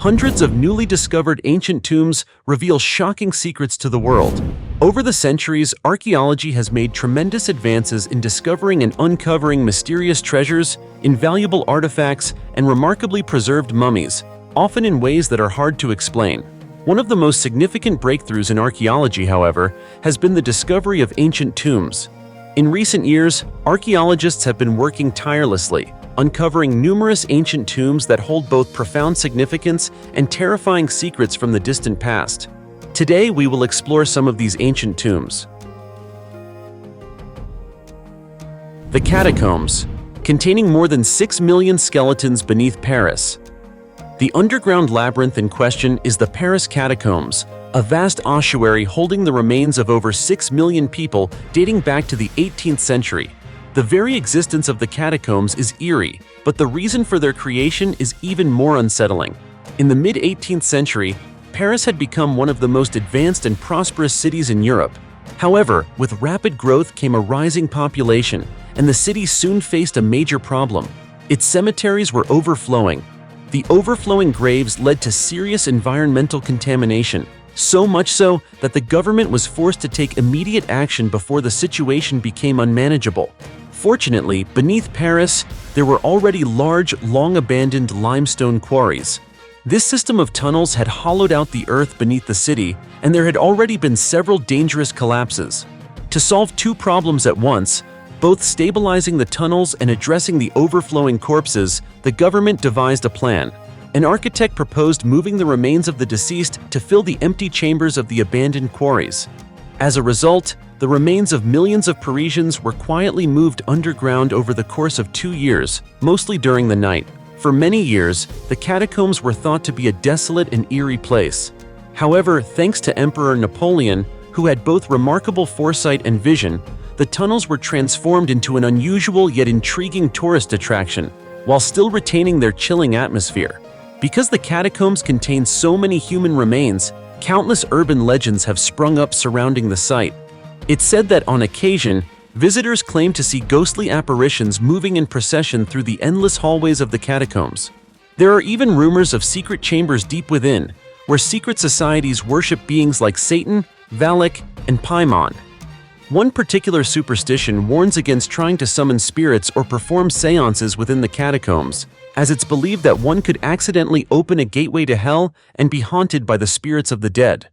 Hundreds of newly discovered ancient tombs reveal shocking secrets to the world. Over the centuries, archaeology has made tremendous advances in discovering and uncovering mysterious treasures, invaluable artifacts, and remarkably preserved mummies, often in ways that are hard to explain. One of the most significant breakthroughs in archaeology, however, has been the discovery of ancient tombs. In recent years, archaeologists have been working tirelessly, uncovering numerous ancient tombs that hold both profound significance and terrifying secrets from the distant past. Today, we will explore some of these ancient tombs. The catacombs, containing more than 6 million skeletons beneath Paris. The underground labyrinth in question is the Paris Catacombs, a vast ossuary holding the remains of over 6 million people dating back to the 18th century. The very existence of the catacombs is eerie, but the reason for their creation is even more unsettling. In the mid-18th century, Paris had become one of the most advanced and prosperous cities in Europe. However, with rapid growth came a rising population, and the city soon faced a major problem. Its cemeteries were overflowing. The overflowing graves led to serious environmental contamination, so much so that the government was forced to take immediate action before the situation became unmanageable. Fortunately, beneath Paris, there were already large, long-abandoned limestone quarries. This system of tunnels had hollowed out the earth beneath the city, and there had already been several dangerous collapses. To solve two problems at once, both stabilizing the tunnels and addressing the overflowing corpses, the government devised a plan. An architect proposed moving the remains of the deceased to fill the empty chambers of the abandoned quarries. As a result, the remains of millions of Parisians were quietly moved underground over the course of 2 years, mostly during the night. For many years, the catacombs were thought to be a desolate and eerie place. However, thanks to Emperor Napoleon, who had both remarkable foresight and vision, the tunnels were transformed into an unusual yet intriguing tourist attraction, while still retaining their chilling atmosphere. Because the catacombs contain so many human remains, countless urban legends have sprung up surrounding the site. It's said that on occasion, visitors claim to see ghostly apparitions moving in procession through the endless hallways of the catacombs. There are even rumors of secret chambers deep within, where secret societies worship beings like Satan, Valak, and Paimon. One particular superstition warns against trying to summon spirits or perform seances within the catacombs, as it's believed that one could accidentally open a gateway to hell and be haunted by the spirits of the dead.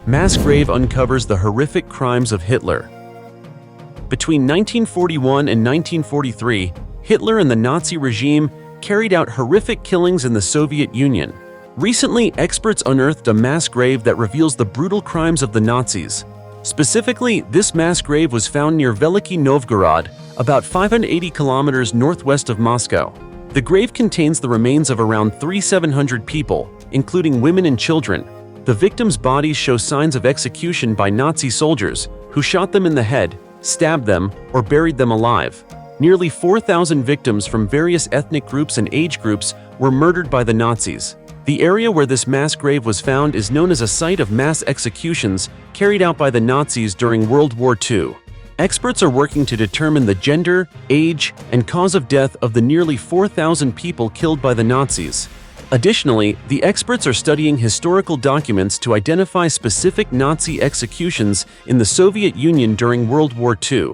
Mass grave uncovers the horrific crimes of Hitler. Between 1941 and 1943, Hitler and the Nazi regime carried out horrific killings in the Soviet Union. Recently, experts unearthed a mass grave that reveals the brutal crimes of the Nazis. Specifically, this mass grave was found near Veliki Novgorod, about 580 kilometers northwest of Moscow. The grave contains the remains of around 3,700 people, including women and children. The victims' bodies show signs of execution by Nazi soldiers, who shot them in the head, stabbed them, or buried them alive. Nearly 4,000 victims from various ethnic groups and age groups were murdered by the Nazis. The area where this mass grave was found is known as a site of mass executions carried out by the Nazis during World War II. Experts are working to determine the gender, age, and cause of death of the nearly 4,000 people killed by the Nazis. Additionally, the experts are studying historical documents to identify specific Nazi executions in the Soviet Union during World War II.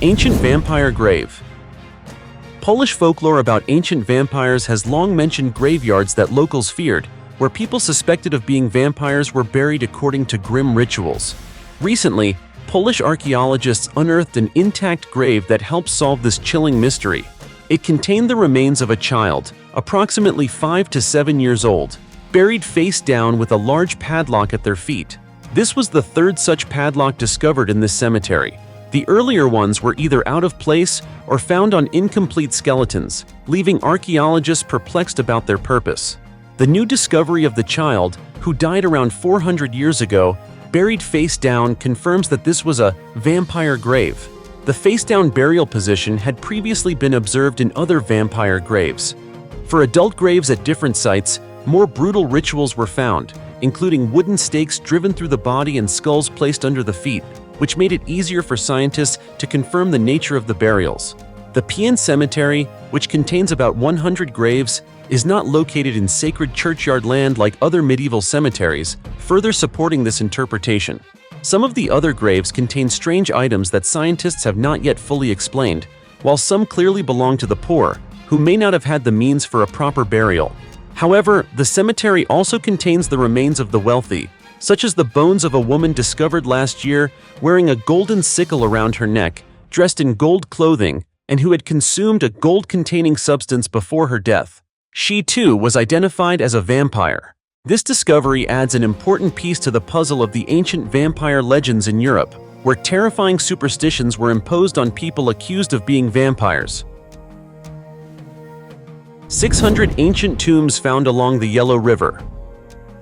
Ancient vampire grave. Polish folklore about ancient vampires has long mentioned graveyards that locals feared, where people suspected of being vampires were buried according to grim rituals. Recently, Polish archaeologists unearthed an intact grave that helped solve this chilling mystery. It contained the remains of a child, approximately 5 to 7 years old, buried face down with a large padlock at their feet. This was the third such padlock discovered in this cemetery. The earlier ones were either out of place or found on incomplete skeletons, leaving archaeologists perplexed about their purpose. The new discovery of the child, who died around 400 years ago, buried face down, confirms that this was a vampire grave. The face-down burial position had previously been observed in other vampire graves. For adult graves at different sites, more brutal rituals were found, including wooden stakes driven through the body and skulls placed under the feet, which made it easier for scientists to confirm the nature of the burials. The Pian Cemetery, which contains about 100 graves, is not located in sacred churchyard land like other medieval cemeteries, further supporting this interpretation. Some of the other graves contain strange items that scientists have not yet fully explained, while some clearly belong to the poor, who may not have had the means for a proper burial. However, the cemetery also contains the remains of the wealthy, such as the bones of a woman discovered last year wearing a golden sickle around her neck, dressed in gold clothing, and who had consumed a gold-containing substance before her death. She too was identified as a vampire. This discovery adds an important piece to the puzzle of the ancient vampire legends in Europe, where terrifying superstitions were imposed on people accused of being vampires. 600 ancient tombs found along the Yellow River.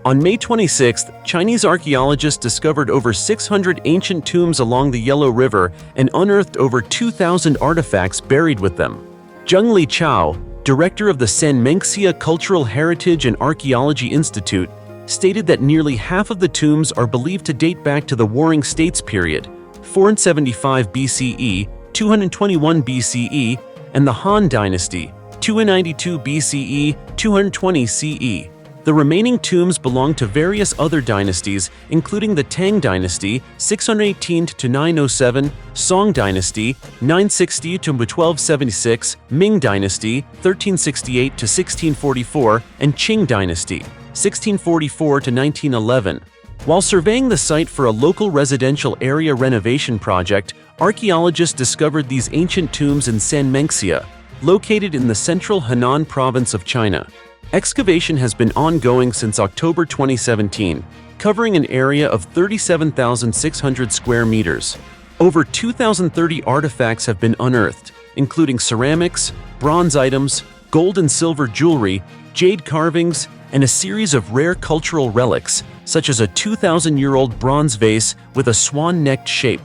On May 26th, Chinese archaeologists discovered over 600 ancient tombs along the Yellow River and unearthed over 2,000 artifacts buried with them. Zheng Chao, director of the Sanmenxia Cultural Heritage and Archaeology Institute, stated that nearly half of the tombs are believed to date back to the Warring States period, 475 BCE, 221 BCE, and the Han Dynasty, 292 BCE, 220 CE. The remaining tombs belong to various other dynasties, including the Tang Dynasty, 618 to 907, Song Dynasty, 960 to 1276, Ming Dynasty, 1368 to 1644, and Qing Dynasty, 1644 to 1911. While surveying the site for a local residential area renovation project, archaeologists discovered these ancient tombs in Sanmenxia, located in the central Henan province of China. Excavation has been ongoing since October 2017, covering an area of 37,600 square meters. Over 2,030 artifacts have been unearthed, including ceramics, bronze items, gold and silver jewelry, jade carvings, and a series of rare cultural relics, such as a 2,000-year-old bronze vase with a swan-necked shape.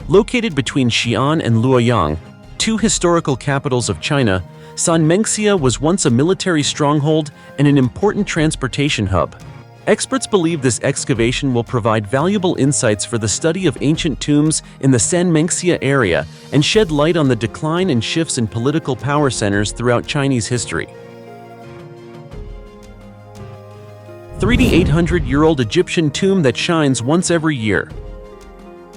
Located between Xi'an and Luoyang, two historical capitals of China, Sanmenxia was once a military stronghold and an important transportation hub. Experts believe this excavation will provide valuable insights for the study of ancient tombs in the Sanmenxia area and shed light on the decline and shifts in political power centers throughout Chinese history. 3D 800-year-old Egyptian tomb that shines once every year.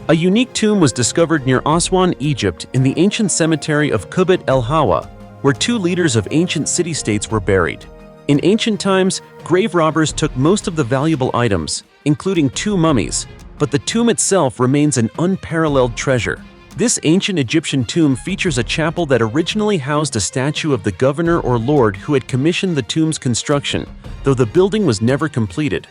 A unique tomb was discovered near Aswan, Egypt, in the ancient cemetery of Kubbat el-Hawa, where two leaders of ancient city-states were buried. In ancient times, grave robbers took most of the valuable items, including two mummies, but the tomb itself remains an unparalleled treasure. This ancient Egyptian tomb features a chapel that originally housed a statue of the governor or lord who had commissioned the tomb's construction, though the building was never completed.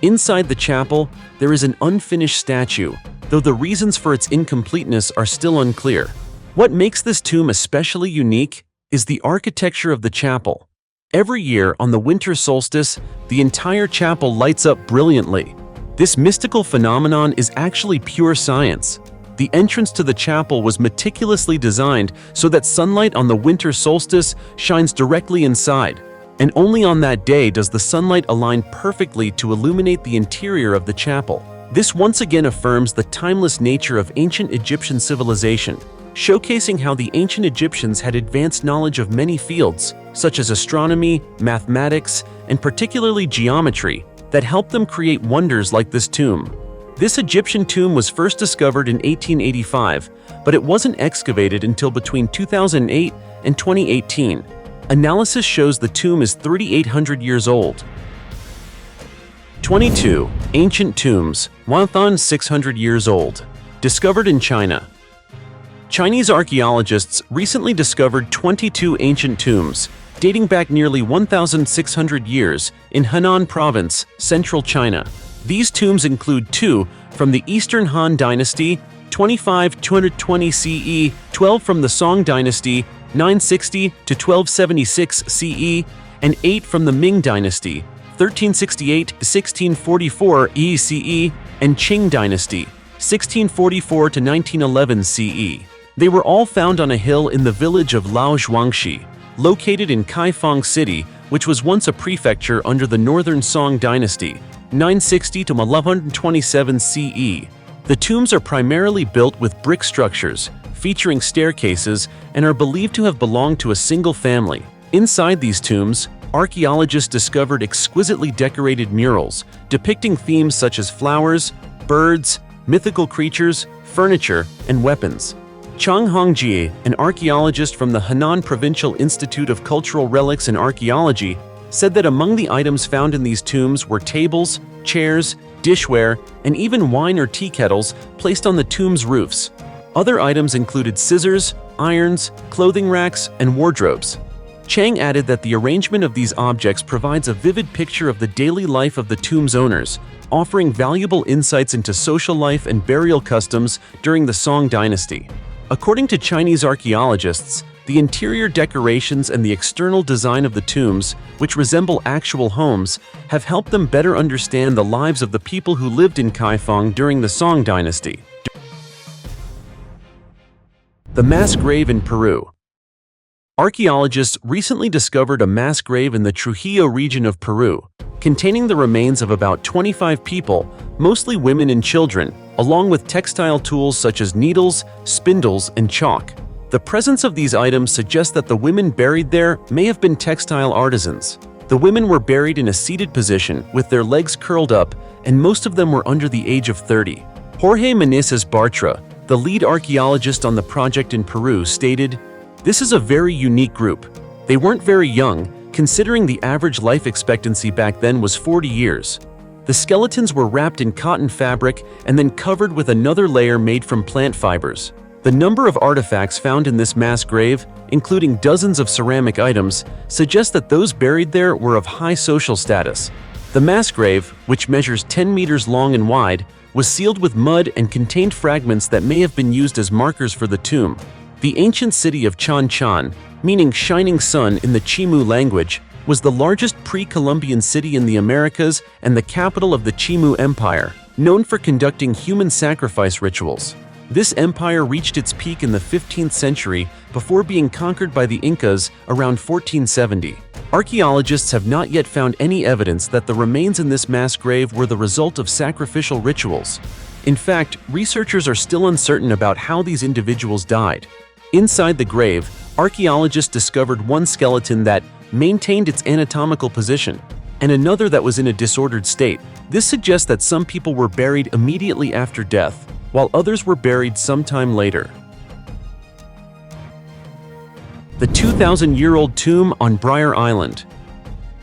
Inside the chapel, there is an unfinished statue, though the reasons for its incompleteness are still unclear. What makes this tomb especially unique is the architecture of the chapel. Every year on the winter solstice, the entire chapel lights up brilliantly. This mystical phenomenon is actually pure science. The entrance to the chapel was meticulously designed so that sunlight on the winter solstice shines directly inside, and only on that day does the sunlight align perfectly to illuminate the interior of the chapel. This once again affirms the timeless nature of ancient Egyptian civilization, showcasing how the ancient Egyptians had advanced knowledge of many fields, such as astronomy, mathematics, and particularly geometry, that helped them create wonders like this tomb. This Egyptian tomb was first discovered in 1885, but it wasn't excavated until between 2008 and 2018. Analysis shows the tomb is 3,800 years old. 22. Ancient tombs, 1,600 years old. Discovered in China. Chinese archaeologists recently discovered 22 ancient tombs, dating back nearly 1,600 years, in Henan Province, central China. These tombs include two from the Eastern Han Dynasty, 25-220 CE, 12 from the Song Dynasty, 960 to 1276 CE, and 8 from the Ming Dynasty, 1368 to 1644 CE, and Qing Dynasty, 1644 to 1911 CE. They were all found on a hill in the village of Laozhuangxi, located in Kaifeng City, which was once a prefecture under the Northern Song Dynasty, 960 to 1127 CE. The tombs are primarily built with brick structures, featuring staircases, and are believed to have belonged to a single family. Inside these tombs, archaeologists discovered exquisitely decorated murals depicting themes such as flowers, birds, mythical creatures, furniture, and weapons. Chang Hongjie, an archaeologist from the Henan Provincial Institute of Cultural Relics and Archaeology, said that among the items found in these tombs were tables, chairs, dishware, and even wine or tea kettles placed on the tomb's roofs. Other items included scissors, irons, clothing racks, and wardrobes. Chang added that the arrangement of these objects provides a vivid picture of the daily life of the tomb's owners, offering valuable insights into social life and burial customs during the Song dynasty. According to Chinese archaeologists, the interior decorations and the external design of the tombs, which resemble actual homes, have helped them better understand the lives of the people who lived in Kaifeng during the Song dynasty. The mass grave in Peru. Archaeologists recently discovered a mass grave in the Trujillo region of Peru, containing the remains of about 25 people, mostly women and children, along with textile tools such as needles, spindles, and chalk. The presence of these items suggests that the women buried there may have been textile artisans. The women were buried in a seated position, with their legs curled up, and most of them were under the age of 30. Jorge Meneses Bartra, the lead archaeologist on the project in Peru, stated, "This is a very unique group. They weren't very young, considering the average life expectancy back then was 40 years. The skeletons were wrapped in cotton fabric and then covered with another layer made from plant fibers. The number of artifacts found in this mass grave, including dozens of ceramic items, suggests that those buried there were of high social status." The mass grave, which measures 10 meters long and wide, was sealed with mud and contained fragments that may have been used as markers for the tomb. The ancient city of Chan Chan, meaning shining sun in the Chimu language, was the largest pre-Columbian city in the Americas and the capital of the Chimu Empire, known for conducting human sacrifice rituals. This empire reached its peak in the 15th century before being conquered by the Incas around 1470. Archaeologists have not yet found any evidence that the remains in this mass grave were the result of sacrificial rituals. In fact, researchers are still uncertain about how these individuals died. Inside the grave, archaeologists discovered one skeleton that maintained its anatomical position, and another that was in a disordered state. This suggests that some people were buried immediately after death, while others were buried sometime later. The 2,000-year-old tomb on Briar Island.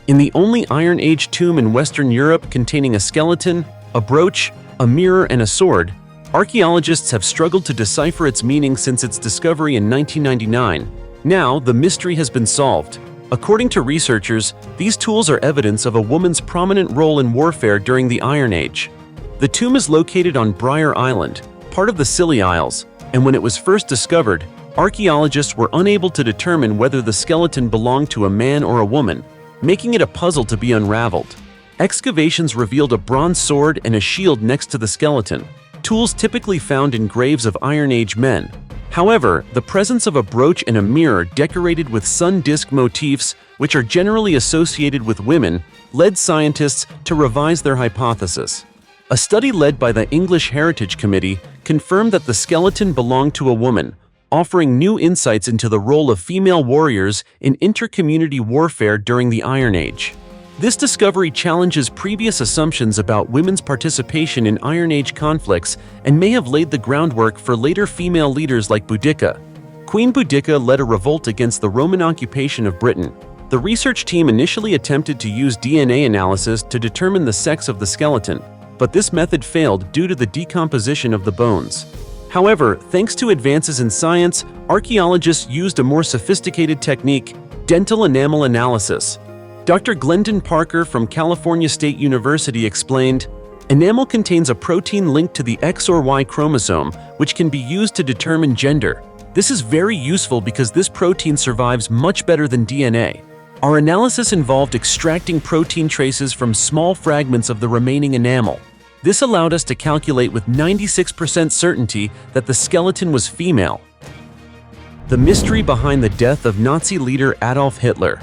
In the only Iron Age tomb in Western Europe containing a skeleton, a brooch, a mirror, and a sword, archaeologists have struggled to decipher its meaning since its discovery in 1999. Now, the mystery has been solved. According to researchers, these tools are evidence of a woman's prominent role in warfare during the Iron Age. The tomb is located on Briar Island, part of the Scilly Isles, and when it was first discovered, archaeologists were unable to determine whether the skeleton belonged to a man or a woman, making it a puzzle to be unraveled. Excavations revealed a bronze sword and a shield next to the skeleton, tools typically found in graves of Iron Age men. However, the presence of a brooch and a mirror decorated with sun disk motifs, which are generally associated with women, led scientists to revise their hypothesis. A study led by the English Heritage Committee confirmed that the skeleton belonged to a woman, offering new insights into the role of female warriors in intercommunity warfare during the Iron Age. This discovery challenges previous assumptions about women's participation in Iron Age conflicts and may have laid the groundwork for later female leaders like Boudica. Queen Boudica led a revolt against the Roman occupation of Britain. The research team initially attempted to use DNA analysis to determine the sex of the skeleton, but this method failed due to the decomposition of the bones. However, thanks to advances in science, archaeologists used a more sophisticated technique, dental enamel analysis. Dr. Glendon Parker from California State University explained, "Enamel contains a protein linked to the X or Y chromosome, which can be used to determine gender. This is very useful because this protein survives much better than DNA. Our analysis involved extracting protein traces from small fragments of the remaining enamel. This allowed us to calculate with 96% certainty that the skeleton was female." The mystery behind the death of Nazi leader Adolf Hitler.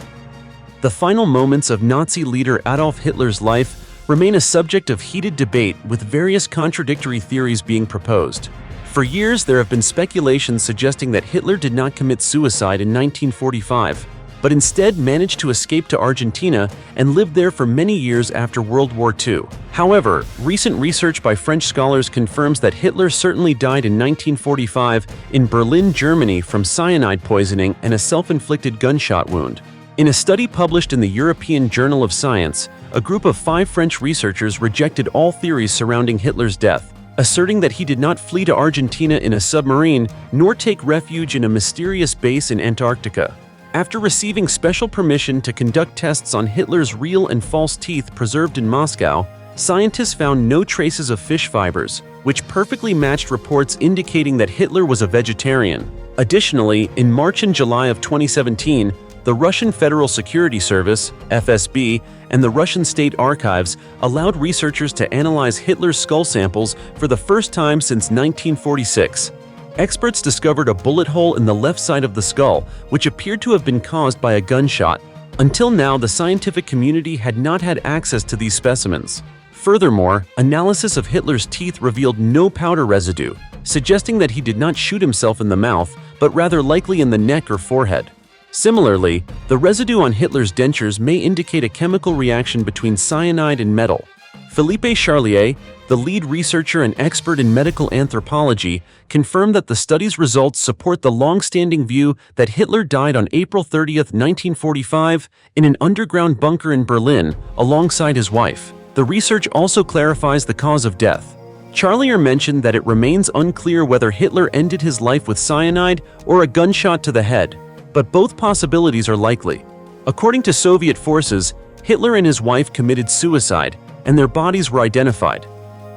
The final moments of Nazi leader Adolf Hitler's life remain a subject of heated debate, with various contradictory theories being proposed. For years, there have been speculations suggesting that Hitler did not commit suicide in 1945, but instead managed to escape to Argentina and lived there for many years after World War II. However, recent research by French scholars confirms that Hitler certainly died in 1945 in Berlin, Germany from cyanide poisoning and a self-inflicted gunshot wound. In a study published in the European Journal of Science, a group of 5 French researchers rejected all theories surrounding Hitler's death, asserting that he did not flee to Argentina in a submarine nor take refuge in a mysterious base in Antarctica. After receiving special permission to conduct tests on Hitler's real and false teeth preserved in Moscow, scientists found no traces of fish fibers, which perfectly matched reports indicating that Hitler was a vegetarian. Additionally, in March and July of 2017, the Russian Federal Security Service, FSB, and the Russian State Archives allowed researchers to analyze Hitler's skull samples for the first time since 1946. Experts discovered a bullet hole in the left side of the skull, which appeared to have been caused by a gunshot. Until now, the scientific community had not had access to these specimens. Furthermore, analysis of Hitler's teeth revealed no powder residue, suggesting that he did not shoot himself in the mouth, but rather likely in the neck or forehead. Similarly, the residue on Hitler's dentures may indicate a chemical reaction between cyanide and metal. Philippe Charlier, the lead researcher and expert in medical anthropology, confirmed that the study's results support the long-standing view that Hitler died on April 30, 1945, in an underground bunker in Berlin, alongside his wife. The research also clarifies the cause of death. Charlier mentioned that it remains unclear whether Hitler ended his life with cyanide or a gunshot to the head, but both possibilities are likely. According to Soviet forces, Hitler and his wife committed suicide, and their bodies were identified.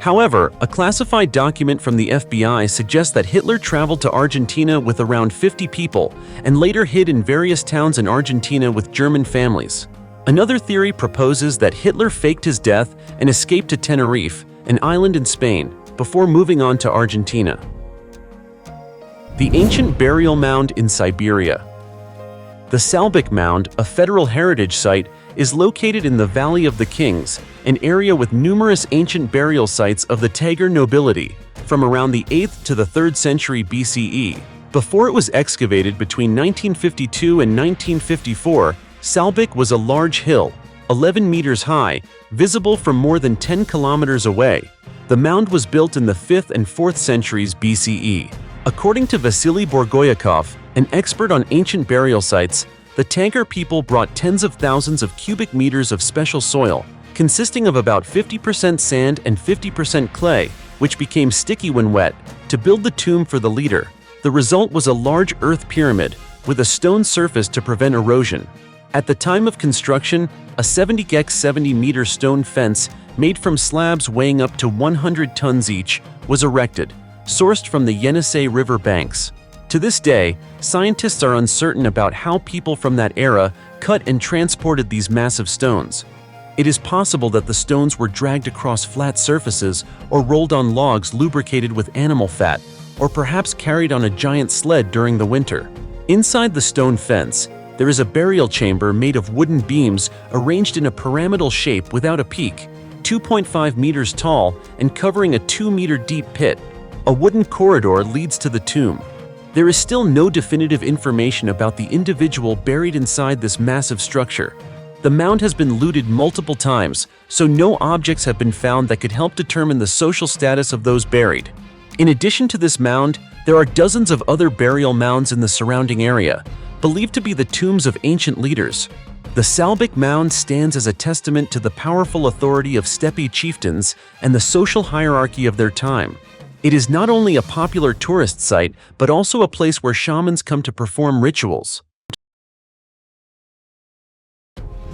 However, a classified document from the FBI suggests that Hitler traveled to Argentina with around 50 people and later hid in various towns in Argentina with German families. Another theory proposes that Hitler faked his death and escaped to Tenerife, an island in Spain, before moving on to Argentina. The ancient burial mound in Siberia. The Salbek Mound, a federal heritage site, is located in the Valley of the Kings, an area with numerous ancient burial sites of the Tagar nobility, from around the 8th to the 3rd century BCE. Before it was excavated between 1952 and 1954, Salbek was a large hill, 11 meters high, visible from more than 10 kilometers away. The mound was built in the 5th and 4th centuries BCE. According to Vasily Borgoyakov, an expert on ancient burial sites, the Tagar people brought tens of thousands of cubic meters of special soil, consisting of about 50% sand and 50% clay, which became sticky when wet, to build the tomb for the leader. The result was a large earth pyramid, with a stone surface to prevent erosion. At the time of construction, a 70x70-meter stone fence, made from slabs weighing up to 100 tons each, was erected, sourced from the Yenisei River banks. To this day, scientists are uncertain about how people from that era cut and transported these massive stones. It is possible that the stones were dragged across flat surfaces or rolled on logs lubricated with animal fat, or perhaps carried on a giant sled during the winter. Inside the stone fence, there is a burial chamber made of wooden beams arranged in a pyramidal shape without a peak, 2.5 meters tall and covering a 2-meter deep pit. A wooden corridor leads to the tomb. There is still no definitive information about the individual buried inside this massive structure. The mound has been looted multiple times, so no objects have been found that could help determine the social status of those buried. In addition to this mound, there are dozens of other burial mounds in the surrounding area, believed to be the tombs of ancient leaders. The Salbek Mound stands as a testament to the powerful authority of steppe chieftains and the social hierarchy of their time. It is not only a popular tourist site, but also a place where shamans come to perform rituals.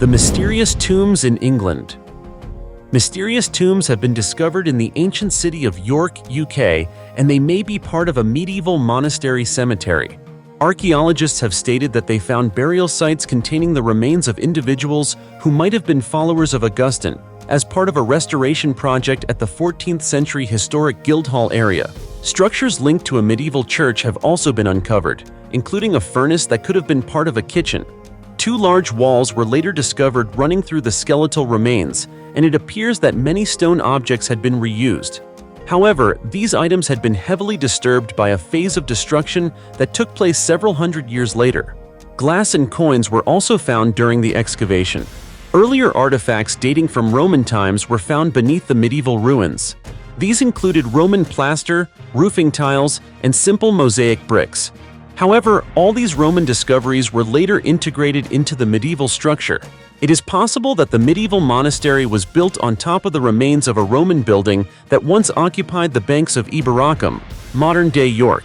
The mysterious tombs in England. Mysterious tombs have been discovered in the ancient city of York, UK, and they may be part of a medieval monastery cemetery. Archaeologists have stated that they found burial sites containing the remains of individuals who might have been followers of Augustine, as part of a restoration project at the 14th century historic Guildhall area. Structures linked to a medieval church have also been uncovered, including a furnace that could have been part of a kitchen. 2 large walls were later discovered running through the skeletal remains, and it appears that many stone objects had been reused. However, these items had been heavily disturbed by a phase of destruction that took place several hundred years later. Glass and coins were also found during the excavation. Earlier artifacts dating from Roman times were found beneath the medieval ruins. These included Roman plaster, roofing tiles, and simple mosaic bricks. However, all these Roman discoveries were later integrated into the medieval structure. It is possible that the medieval monastery was built on top of the remains of a Roman building that once occupied the banks of Iberacum, modern-day York.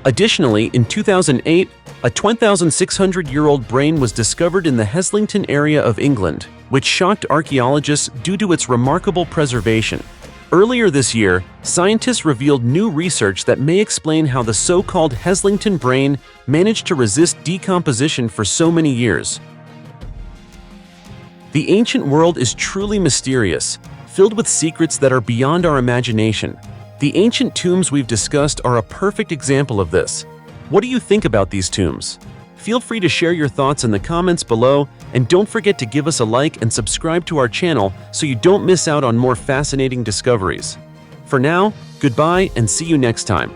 Additionally, in 2008, a 2,600-year-old brain was discovered in the Heslington area of England, which shocked archaeologists due to its remarkable preservation. Earlier this year, scientists revealed new research that may explain how the so-called Heslington brain managed to resist decomposition for so many years. The ancient world is truly mysterious, filled with secrets that are beyond our imagination. The ancient tombs we've discussed are a perfect example of this. What do you think about these tombs? Feel free to share your thoughts in the comments below, and don't forget to give us a like and subscribe to our channel so you don't miss out on more fascinating discoveries. For now, goodbye and see you next time.